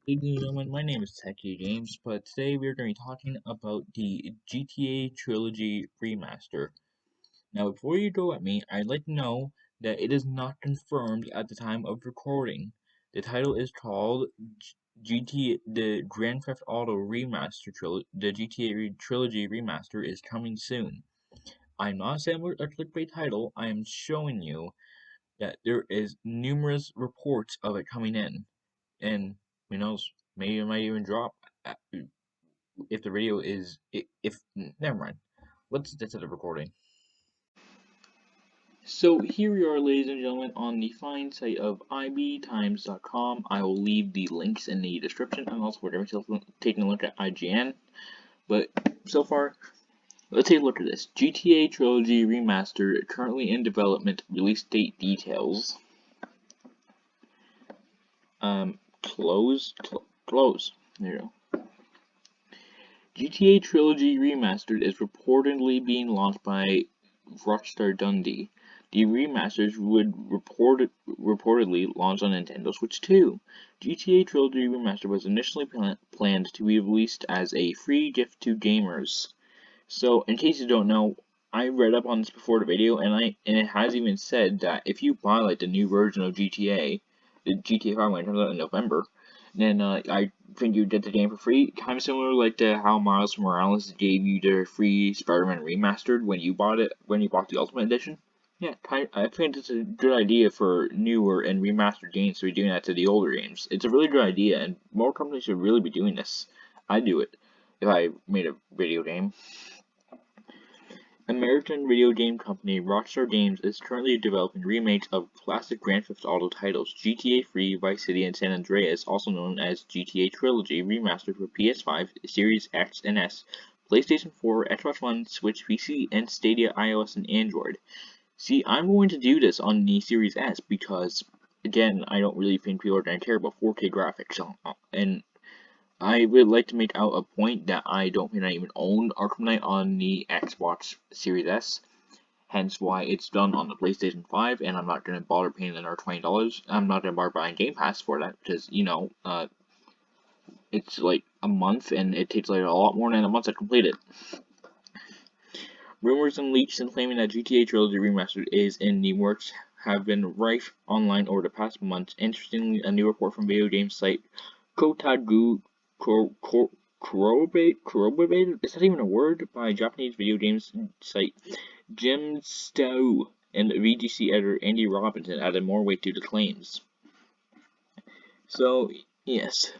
Ladies and gentlemen, my name is Techie James, but today we're going to be talking about the GTA Trilogy Remaster. Now, before you go at me, I'd like to know that it is not confirmed at the time of recording. The title is called the Grand Theft Auto Remaster Trilogy. The GTA Trilogy Remaster is coming soon. I'm not saying a clickbait title. I am showing you that there is numerous reports of it coming in, and who knows, maybe it might even drop if the video is if never mind. Let's get to the recording. So here we are, ladies and gentlemen, on the fine site of ibtimes.com. I will leave the links in the description, and also for everyone taking a look at IGN. But so far, let's take a look at this. GTA Trilogy Remaster, currently in development, release date details. Close. There you go. GTA Trilogy Remastered is reportedly being launched by Rockstar Dundee. The remasters would reportedly launch on Nintendo Switch too. GTA Trilogy Remastered was initially planned to be released as a free gift to gamers. So, in case you don't know, I read up on this before the video, and it has even said that if you buy like the new version of GTA, the GTA 5 when it comes out in November, then I think you get the game for free. Kind of similar like to how Miles Morales gave you the free Spider-Man Remastered when you bought the Ultimate Edition. Yeah, I think it's a good idea for newer and remastered games to be doing that to the older games. It's a really good idea, and more companies should really be doing this. I'd do it if I made a video game. American video game company Rockstar Games is currently developing remakes of classic Grand Theft Auto titles GTA 3, Vice City, and San Andreas, also known as GTA Trilogy, remastered for PS5, Series X and S, PlayStation 4, Xbox One, Switch, PC, and Stadia, iOS, and Android. See, I'm going to do this on the Series S because, again, I don't really think people are going to care about 4K graphics, and I would like to make out a point that I don't think I even own Arkham Knight on the Xbox Series S, hence why it's done on the PlayStation 5, and I'm not going to bother paying another $20. I'm not going to bother buying Game Pass for that, because, it's like a month, and it takes like a lot more than a month to complete it. Rumors and leaks and claiming that GTA Trilogy Remastered is in the works have been rife online over the past months. Interestingly, a new report from video game site Kotaku corroborated, is that even a word, by Japanese video games site Jim Stow and VGC editor Andy Robinson added more weight to the claims. So, yes.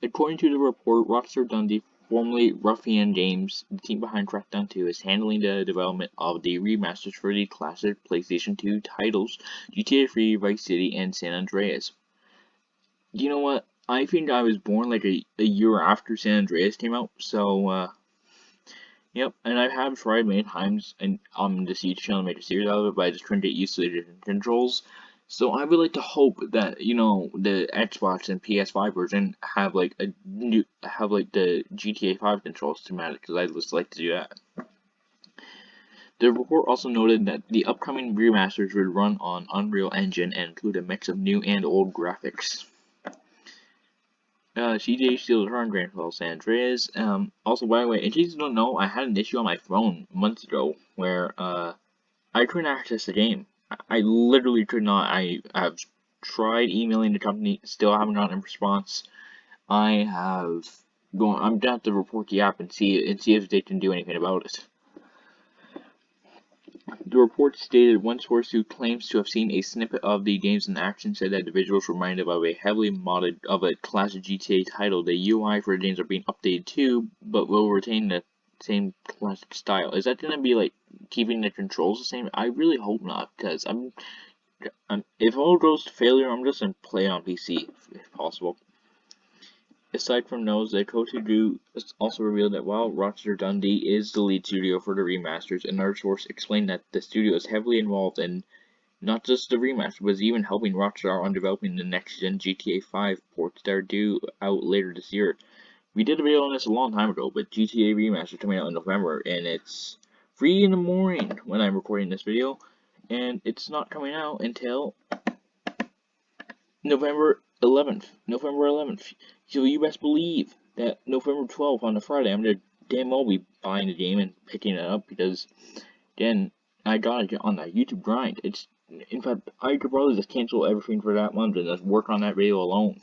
According to the report, Rockstar Dundee, formerly Ruffian Games, the team behind Crackdown 2, is handling the development of the remasters for the classic PlayStation 2 titles GTA 3, Vice City, and San Andreas. You know what? I think I was born like a year after San Andreas came out, so, yep, and I have tried many times and on the Siege channel to make a series out of it, but I just couldn't get used to the different controls. So I would like to hope that, the Xbox and PS5 version have like the GTA 5 controls schematic, because I'd just like to do that. The report also noted that the upcoming remasters would run on Unreal Engine and include a mix of new and old graphics. CJ still return Grand Theft Auto San Andreas. Also, by the way, in case you don't know, I had an issue on my phone months ago where I couldn't access the game. I literally could not. I have tried emailing the company, still haven't gotten a response. I'm gonna have to report the app and see if they can do anything about it. The report stated one source who claims to have seen a snippet of the games in action said that the visuals reminded of a heavily modded of a classic GTA title. The UI for the games are being updated too, but will retain the same classic style. Is that gonna be like keeping the controls the same? I really hope not, because if all goes to failure, I'm just gonna play on PC if possible. Aside from those, the Kotaku also revealed that while Rockstar Dundee is the lead studio for the remasters, another source explained that the studio is heavily involved in not just the remaster, but is even helping Rockstar on developing the next-gen GTA 5 ports that are due out later this year. We did a video on this a long time ago, but GTA Remaster is coming out in November, and it's 3 in the morning when I'm recording this video, and it's not coming out until November 11th, November 11th. So you best believe that November 12th on a Friday, I'm gonna damn well be buying the game and picking it up because then I gotta get on that YouTube grind. In fact, I could probably just cancel everything for that month and just work on that video alone.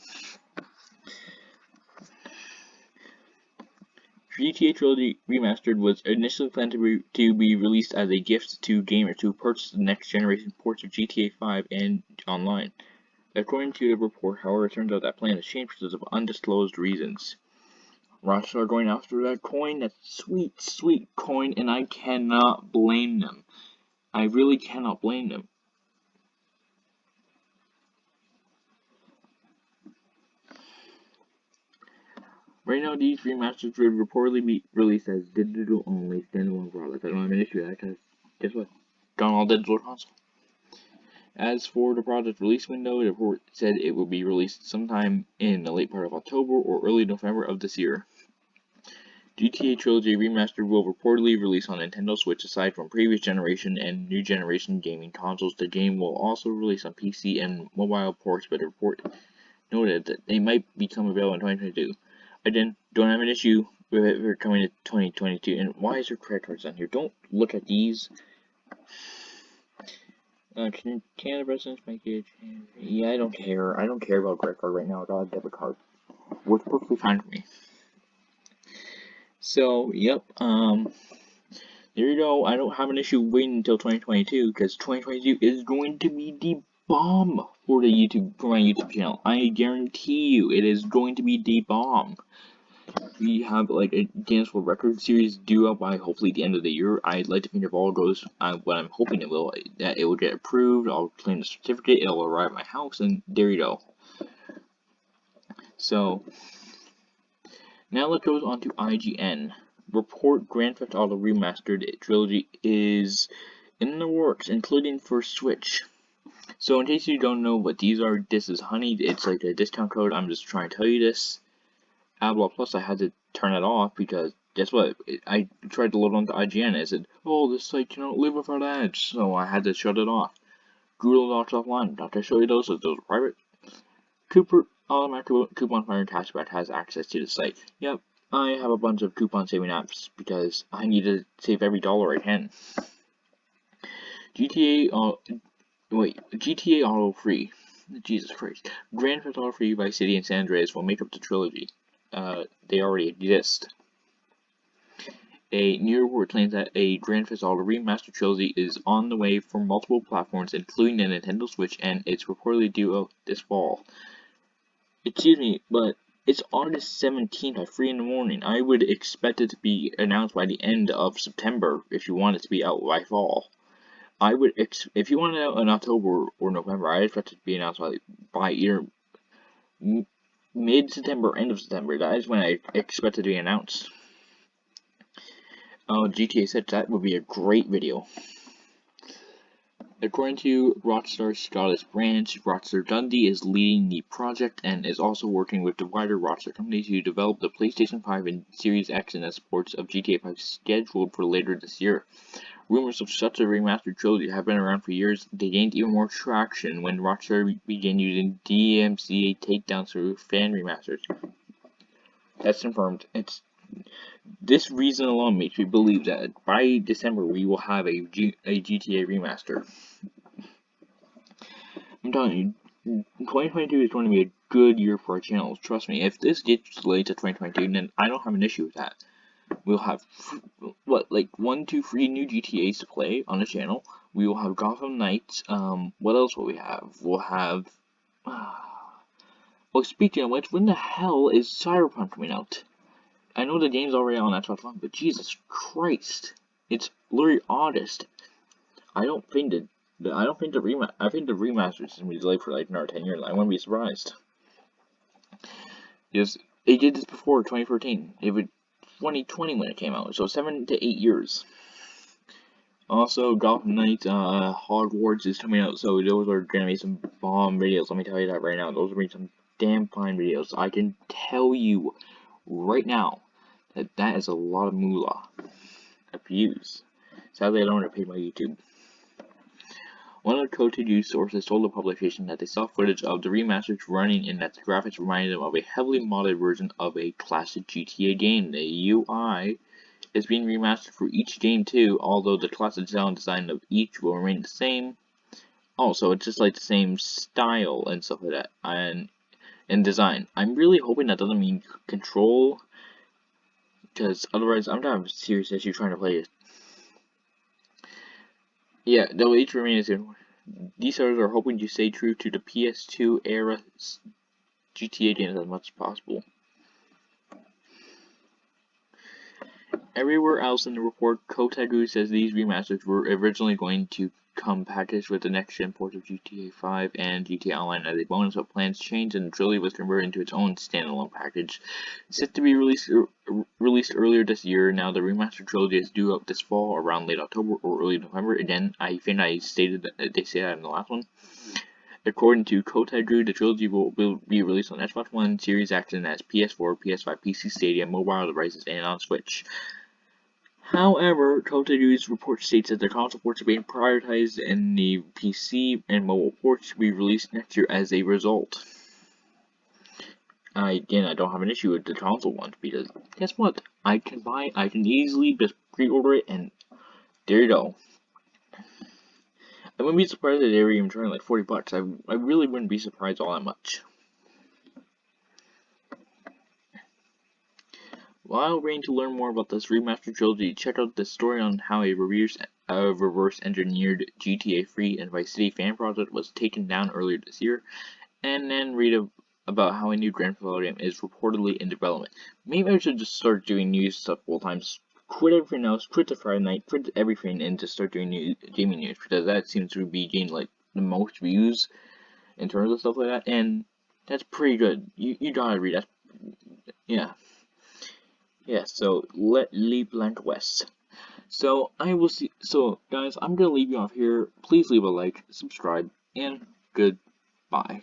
GTA Trilogy Remastered was initially planned to be released as a gift to gamers who purchased the next generation ports of GTA 5 and online. According to the report, however, it turns out that plan has changed because of undisclosed reasons. Rockstar are going after that coin, that sweet, sweet coin, and I cannot blame them. I really cannot blame them. Right now, these remasters would reportedly be released as digital-only standalone products. I don't have an issue with that because, guess what? Gone all digital console. As for the project release window, the report said it will be released sometime in the late part of October or early November of this year. GTA Trilogy Remastered will reportedly release on Nintendo Switch. Aside from previous generation and new generation gaming consoles, the game will also release on PC and mobile ports, but the report noted that they might become available in 2022. I don't have an issue with it coming to 2022. And why is there credit cards on here? Don't look at these. Canada President's package. Yeah, I don't care. I don't care about credit card right now. I got a debit card. Works perfectly fine for me. So, yep. There you go. I don't have an issue waiting until 2022 because 2022 is going to be the bomb for my YouTube channel. I guarantee you, it is going to be the bomb. We have like a Guinness World Record series due out by hopefully the end of the year. I'd like to think if all goes what I'm hoping it will, that it will get approved. I'll claim the certificate. It'll arrive at my house, and there you go. So now let's go on to IGN. Report Grand Theft Auto Remastered Trilogy is in the works, including for Switch. So in case you don't know what these are, this is Honey. It's like a discount code. I'm just trying to tell you this. Plus I had to turn it off because guess what? I tried to load onto IGN and it said, "Oh, this site cannot live without ads," so I had to shut it off. Google Docs offline. Not to show you those are private. Cooper Automatic Coupon Finder Cashback has access to the site. Yep, I have a bunch of coupon saving apps because I need to save every dollar I can. GTA Auto Free. Jesus Christ. Grand Theft Auto Free Vice City and San Andreas will make up the trilogy. They already exist. A news report claims that a Grand Theft Auto Remastered trilogy is on the way for multiple platforms, including the Nintendo Switch, and it's reportedly due out this fall. Excuse me, but it's August 17th at 3 in the morning. I would expect it to be announced by the end of September if you want it to be out by fall. If you want it out in October or November, I expect it to be announced by either mid-September, end of September. That is when I expect it to be announced. GTA said that would be a great video. According to Rockstar's Scottish branch, Rockstar Dundee is leading the project and is also working with the wider Rockstar company to develop the PlayStation 5 and Series X and S ports of GTA 5 scheduled for later this year. Rumors of such a remastered trilogy have been around for years. They gained even more traction when Rockstar began using DMCA takedowns for fan remasters. That's confirmed. This reason alone makes me believe that by December we will have a GTA remaster. I'm telling you, 2022 is going to be a good year for our channels. Trust me, if this gets delayed to 2022, then I don't have an issue with that. We'll have, 1, 2, 3 new GTAs to play on the channel. We will have Gotham Knights. What else will we have? We'll have, well, speaking of which, when the hell is Cyberpunk coming out? I know the game's already on Xbox One, but Jesus Christ, it's literally August. I think the remaster is gonna be delayed for like another 10 years. I wouldn't be surprised. Because they did this before 2013. It was 2020 when it came out, so 7 to 8 years. Also, Gotham Knights, Hogwarts is coming out, so those are gonna be some bomb videos. Let me tell you that right now. Those are gonna be some damn fine videos. I can tell you right now that is a lot of moolah of views. Sadly, I don't want to pay my YouTube. One of the Kotaku sources told the publication that they saw footage of the remasters running and that the graphics reminded them of a heavily modded version of a classic GTA game. The UI is being remastered for each game too, although the classic sound design of each will remain the same. Also, it's just like the same style and stuff like that, and design. I'm really hoping that doesn't mean control, because otherwise I'm gonna have a serious issue trying to play it. Yeah, they'll each remain the same. These servers are hoping to stay true to the PS2 era GTA games as much as possible. Everywhere else in the report, Kotaku says these remasters were originally going to come packaged with the next-gen ports of GTA 5 and GTA Online as a bonus, but plans changed and Trilogy was converted into its own standalone package. Set to be released earlier this year, now the remastered trilogy is due up this fall, around late October or early November. Again, I think I stated that they say that in the last one. According to Kotaku, the trilogy will be released on Xbox One, Series X, and as PS4, PS5, PC Stadia, mobile devices, and on Switch. However, Kotaku's report states that the console ports are being prioritized and the PC and mobile ports to be released next year as a result. Again, I don't have an issue with the console ones because guess what? I can easily just pre-order it and there you go. I wouldn't be surprised if they were even charging like $40. I really wouldn't be surprised all that much. While waiting to learn more about this remastered trilogy, check out the story on how a reverse-engineered GTA 3 and Vice City fan project was taken down earlier this year, and then read about how a new Grand Theft Auto game is reportedly in development. Maybe I should just start doing news stuff full time. Quit everything else, quit the Friday night, quit everything, and just start doing gaming news, because that seems to be getting like the most views in terms of stuff like that, and that's pretty good. You gotta read that. Yeah. Yeah, so let leave blank west. So I will see. So guys, I'm gonna leave you off here. Please leave a like, subscribe, and goodbye.